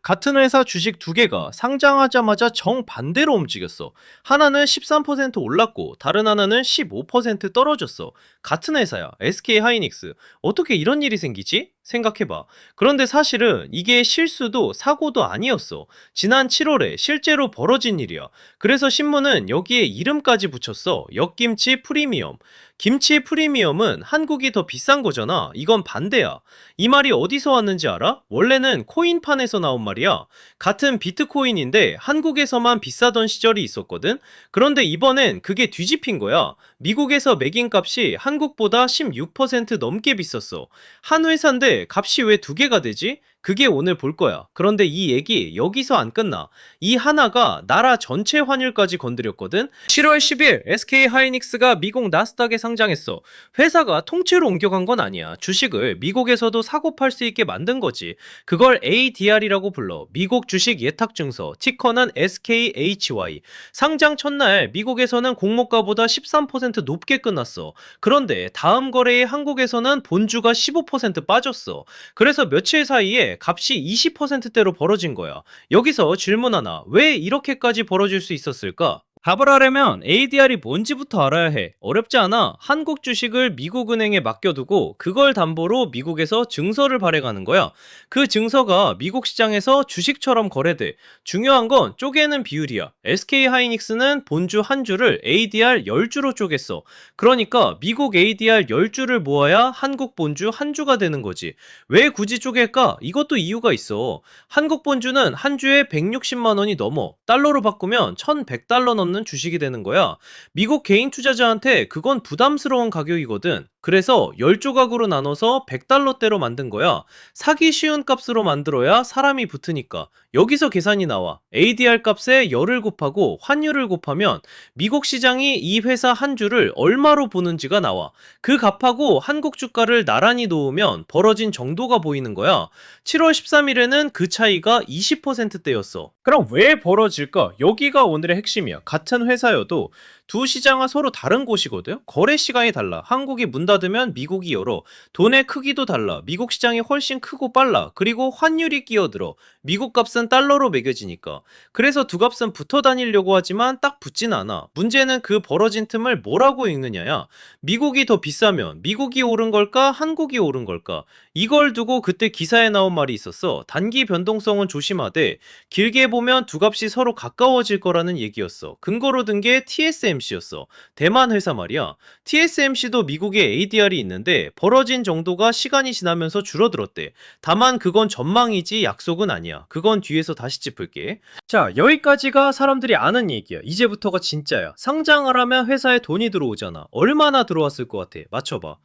같은 회사 주식 두 개가 상장하자마자 정반대로 움직였어. 하나는 13% 올랐고 다른 하나는 15% 떨어졌어. 같은 회사야. SK 하이닉스. 어떻게 이런 일이 생기지? 생각해봐. 그런데 사실은 이게 실수도 사고도 아니었어. 지난 7월에 실제로 벌어진 일이야. 그래서 신문은 여기에 이름까지 붙였어. 역김치 프리미엄. 김치 프리미엄은 한국이 더 비싼 거잖아. 이건 반대야. 이 말이 어디서 왔는지 알아? 원래는 코인판에서 나온 말이야. 같은 비트코인인데 한국에서만 비싸던 시절이 있었거든? 그런데 이번엔 그게 뒤집힌 거야. 미국에서 매긴 값이 한국보다 16% 넘게 비쌌어. 한 회사인데 값이 왜 두 개가 되지? 그게 오늘 볼 거야. 그런데 이 얘기 여기서 안 끝나. 이 하나가 나라 전체 환율까지 건드렸거든? 7월 10일 SK 하이닉스가 미국 나스닥에 상장했어. 회사가 통째로 옮겨간 건 아니야. 주식을 미국에서도 사고 팔 수 있게 만든 거지. 그걸 ADR이라고 불러. 미국 주식 예탁증서. 티커는 SKHY. 상장 첫날 미국에서는 공모가보다 13% 높게 끝났어. 그런데 다음 거래에 한국에서는 본주가 15% 빠졌어. 그래서 며칠 사이에 값이 20%대로 벌어진 거야. 여기서 질문 하나. 왜 이렇게까지 벌어질 수 있었을까? 답을 하려면 ADR이 뭔지부터 알아야 해. 어렵지 않아. 한국 주식을 미국은행에 맡겨두고 그걸 담보로 미국에서 증서를 발행하는 거야. 그 증서가 미국 시장에서 주식처럼 거래돼. 중요한 건 쪼개는 비율이야. SK 하이닉스는 본주 한 주를 ADR 10주로 쪼갰어. 그러니까 미국 ADR 10주를 모아야 한국 본주 한 주가 되는 거지. 왜 굳이 쪼갤까? 이것도 이유가 있어. 한국 본주는 한 주에 160만 원이 넘어. 달러로 바꾸면 1100달러 넘는 주식이 되는 거야. 미국 개인 투자자한테 그건 부담스러운 가격이거든. 그래서 10조각으로 나눠서 100달러대로 만든 거야. 사기 쉬운 값으로 만들어야 사람이 붙으니까. 여기서 계산이 나와. ADR 값에 열을 곱하고 환율을 곱하면 미국 시장이 이 회사 한 주를 얼마로 보는지가 나와. 그 값하고 한국 주가를 나란히 놓으면 벌어진 정도가 보이는 거야. 7월 13일에는 그 차이가 20%대였어. 그럼 왜 벌어질까? 여기가 오늘의 핵심이야. 같은 회사여도 두 시장은 서로 다른 곳이거든. 거래 시간이 달라. 한국이 문 닫으면 미국이 열어. 돈의 크기도 달라. 미국 시장이 훨씬 크고 빨라. 그리고 환율이 끼어들어. 미국 값은 달러로 매겨지니까. 그래서 두 값은 붙어 다니려고 하지만 딱 붙진 않아. 문제는 그 벌어진 틈을 뭐라고 읽느냐야. 미국이 더 비싸면 미국이 오른 걸까? 한국이 오른 걸까? 이걸 두고 그때 기사에 나온 말이 있었어. 단기 변동성은 조심하되 길게 보면 두 값이 서로 가까워질 거라는 얘기였어. 근거로 든 게 TSMC였어. 대만 회사 말이야. TSMC도 미국에 ADR이 있는데 벌어진 정도가 시간이 지나면서 줄어들었대. 다만 그건 전망이지 약속은 아니야. 그건 뒤에서 다시 짚을게. 자, 여기까지가 사람들이 아는 얘기야. 이제부터가 진짜야. 상장을 하면 회사에 돈이 들어오잖아. 얼마나 들어왔을 것 같아? 맞춰봐.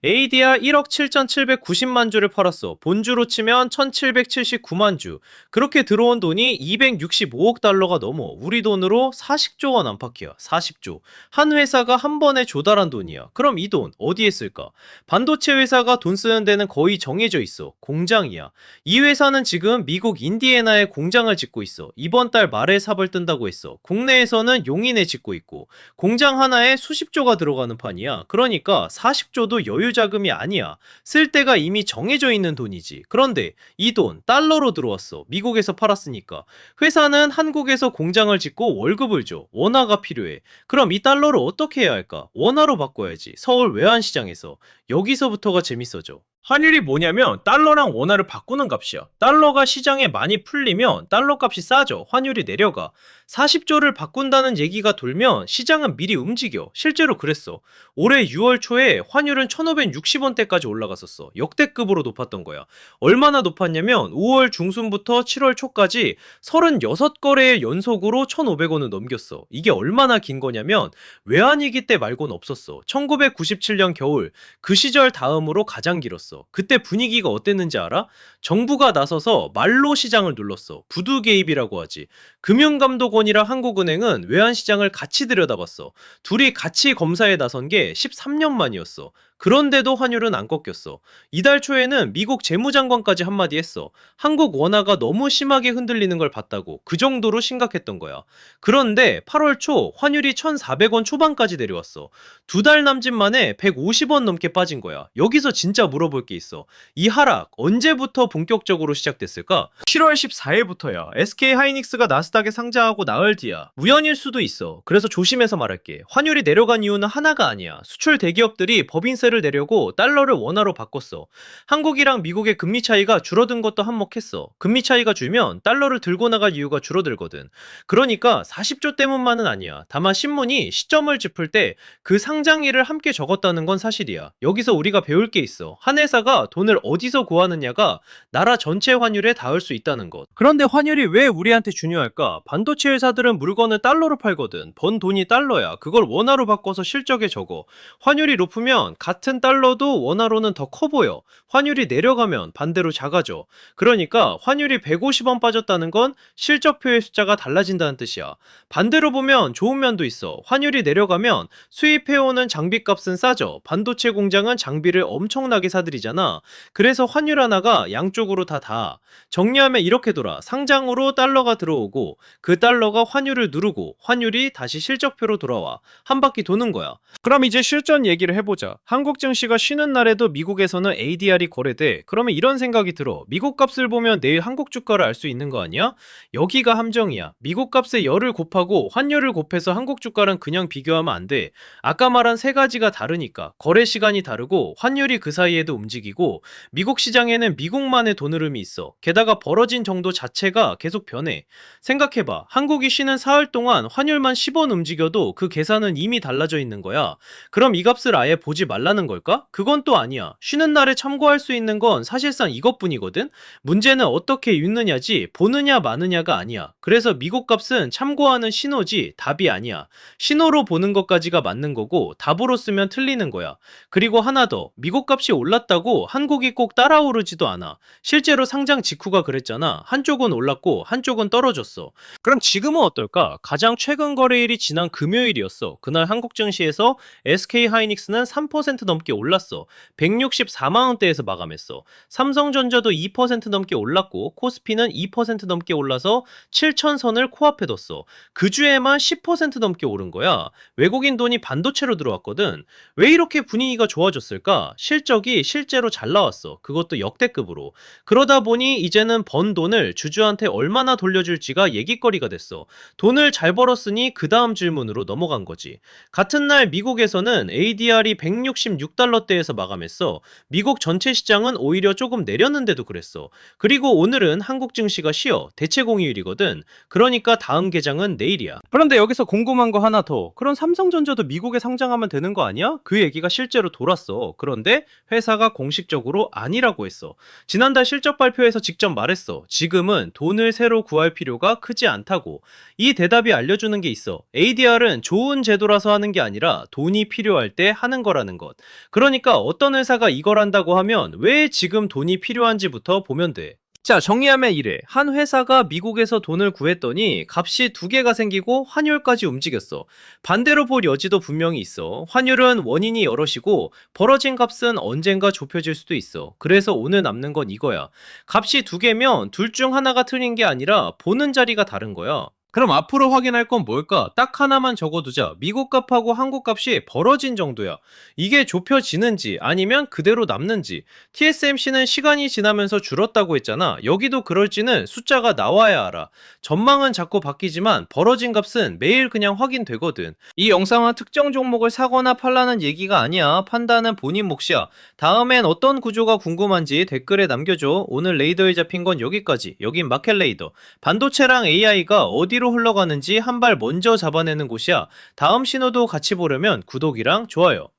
ADR 1억 7,790만 주를 팔았어. 본주로 치면 1,779만 주. 그렇게 들어온 돈이 265억 달러가 넘어. 우리 돈으로 40조 원 안팎이야. 40조. 한 회사가 한 번에 조달한 돈이야. 그럼 이 돈 어디에 쓸까? 반도체 회사가 돈 쓰는 데는 거의 정해져 있어. 공장이야. 이 회사는 지금 미국 인디애나에 공장을 짓고 있어. 이번 달 말에 삽을 뜬다고 했어. 국내에서는 용인에 짓고 있고 공장 하나에 수십조가 들어가는 판이야. 그러니까 40조도 여유 자금이 아니야. 쓸 때가 이미 정해져 있는 돈이지. 그런데 이 돈 달러로 들어왔어. 미국에서 팔았으니까. 회사는 한국에서 공장을 짓고 월급을 줘. 원화가 필요해. 그럼 이 달러를 어떻게 해야 할까? 원화로 바꿔야지. 서울 외환시장에서. 여기서부터가 재밌어져. 환율이 뭐냐면 달러랑 원화를 바꾸는 값이야. 달러가 시장에 많이 풀리면 달러 값이 싸져. 환율이 내려가. 40조를 바꾼다는 얘기가 돌면 시장은 미리 움직여. 실제로 그랬어. 올해 6월 초에 환율은 1560원대까지 올라갔었어. 역대급으로 높았던 거야. 얼마나 높았냐면 5월 중순부터 7월 초까지 36거래의 연속으로 1500원을 넘겼어. 이게 얼마나 긴 거냐면 외환위기 때 말고는 없었어. 1997년 겨울 그 시절 다음으로 가장 길었어. 그때 분위기가 어땠는지 알아? 정부가 나서서 말로 시장을 눌렀어. 부두 개입이라고 하지. 금융감독원이랑 한국은행은 외환시장을 같이 들여다봤어. 둘이 같이 검사에 나선 게 13년 만이었어. 그런데도 환율은 안 꺾였어. 이달 초에는 미국 재무장관까지 한마디 했어. 한국 원화가 너무 심하게 흔들리는 걸 봤다고. 그 정도로 심각했던 거야. 그런데 8월 초 환율이 1,400원 초반까지 내려왔어. 두 달 남짓 만에 150원 넘게 빠진 거야. 여기서 진짜 물어볼 게 있어. 이 하락 언제부터 본격적으로 시작됐을까? 7월 14일부터야. SK 하이닉스가 나스닥에 상장하고 나흘 뒤야. 우연일 수도 있어. 그래서 조심해서 말할게. 환율이 내려간 이유는 하나가 아니야. 수출 대기업들이 법인세를 내려고 달러를 원화로 바꿨어. 한국이랑 미국의 금리 차이가 줄어든 것도 한몫했어. 금리 차이가 줄면 달러를 들고 나갈 이유가 줄어들거든. 그러니까 40조 때문만은 아니야. 다만 신문이 시점을 짚을 때 그 상장일을 함께 적었다는 건 사실이야. 여기서 우리가 배울 게 있어. 한 회사가 돈을 어디서 구하느냐가 나라 전체 환율에 닿을 수 있다는 것. 그런데 환율이 왜 우리한테 중요할까? 반도체 회사들은 물건을 달러로 팔거든. 번 돈이 달러야. 그걸 원화로 바꿔서 실적에 적어. 환율이 높으면 같은 달러도 원화로는 더 커 보여. 환율이 내려가면 반대로 작아져. 그러니까 환율이 150원 빠졌다는 건 실적표의 숫자가 달라진다는 뜻이야. 반대로 보면 좋은 면도 있어. 환율이 내려가면 수입해오는 장비값은 싸져. 반도체 공장은 장비를 엄청나게 사들이잖아. 그래서 환율 하나가 양쪽으로 다 닿아. 정리하면 이렇게 돌아. 상장으로 달러가 들어오고 그 달러가 환율을 누르고 환율이 다시 실적표로 돌아와. 한 바퀴 도는 거야. 그럼 이제 실전 얘기를 해보자. 한국 증시가 쉬는 날에도 미국에서는 ADR이 거래돼. 그러면 이런 생각이 들어. 미국 값을 보면 내일 한국 주가를 알 수 있는 거 아니야? 여기가 함정이야. 미국 값에 열을 곱하고 환율을 곱해서 한국 주가랑 그냥 비교하면 안 돼. 아까 말한 세 가지가 다르니까. 거래 시간이 다르고 환율이 그 사이에도 움직이고 미국 시장에는 미국만의 돈 흐름이 있어. 게다가 벌어진 정도 자체가 계속 변해. 생각해봐. 한국이 쉬는 사흘 동안 환율만 10원 움직여도 그 계산은 이미 달라져 있는 거야. 그럼 이 값을 아예 보지 말라는 걸까? 그건 또 아니야. 쉬는 날에 참고할 수 있는 건 사실상 이것뿐이거든? 문제는 어떻게 읽느냐지 보느냐 마느냐가 아니야. 그래서 미국 값은 참고하는 신호지 답이 아니야. 신호로 보는 것까지가 맞는 거고 답으로 쓰면 틀리는 거야. 그리고 하나 더. 미국 값이 올랐다고 한국이 꼭 따라오르지도 않아. 실제로 상장 직후가 그랬잖아. 한쪽은 올랐고 한쪽은 떨어졌어. 그럼 지금은 어떨까? 가장 최근 거래일이 지난 금요일이었어. 그날 한국 증시에서 SK 하이닉스는 3% 넘게 올랐어. 164만 원대에서 마감했어. 삼성전자도 2% 넘게 올랐고 코스피는 2% 넘게 올라서 7,000선을 코앞에 뒀어. 그 주에만 10% 넘게 오른 거야. 외국인 돈이 반도체로 들어왔거든. 왜 이렇게 분위기가 좋아졌을까? 실적이 실제로 잘 나왔어. 그것도 역대급으로. 그러다 보니 이제는 번 돈을 주주한테 얼마나 돌려줄지가 얘기거리가 됐어. 돈을 잘 벌었으니 그 다음 질문으로 넘어간 거지. 같은 날 미국에서는 ADR이 166달러대에서 마감했어. 미국 전체 시장은 오히려 조금 내렸는데도 그랬어. 그리고 오늘은 한국 증시가 쉬어. 대체 공휴일이거든. 그러니까 다음 개장은 내일이야. 그런데 여기서 궁금한 거 하나 더. 그럼 삼성전자도 미국에 상장하면 되는 거 아니야? 그 얘기가 실제로 돌았어. 그런데 회사가 공식적으로 아니라고 했어. 지난달 실적 발표에서 직접 말했어. 지금은 돈을 새로 구할 필요가 크지 않다고. 이 대답이 알려주는 게 있어. ADR은 좋은 제도라서 하는 게 아니라 돈이 필요할 때 하는 거라는 것. 그러니까 어떤 회사가 이걸 한다고 하면 왜 지금 돈이 필요한지부터 보면 돼. 자, 정리하면 이래. 한 회사가 미국에서 돈을 구했더니 값이 두 개가 생기고 환율까지 움직였어. 반대로 볼 여지도 분명히 있어. 환율은 원인이 여럿이고 벌어진 값은 언젠가 좁혀질 수도 있어. 그래서 오늘 남는 건 이거야. 값이 두 개면 둘 중 하나가 틀린 게 아니라 보는 자리가 다른 거야. 그럼 앞으로 확인할 건 뭘까? 딱 하나만 적어두자. 미국 값하고 한국 값이 벌어진 정도야. 이게 좁혀지는지 아니면 그대로 남는지. TSMC는 시간이 지나면서 줄었다고 했잖아. 여기도 그럴지는 숫자가 나와야 알아. 전망은 자꾸 바뀌지만 벌어진 값은 매일 그냥 확인되거든. 이 영상은 특정 종목을 사거나 팔라는 얘기가 아니야. 판단은 본인 몫이야. 다음엔 어떤 구조가 궁금한지 댓글에 남겨줘. 오늘 레이더에 잡힌 건 여기까지. 여긴 마켓레이더. 반도체랑 AI가 어디로 흘러가는지 한 발 먼저 잡아내는 곳이야. 다음 신호도 같이 보려면 구독이랑 좋아요.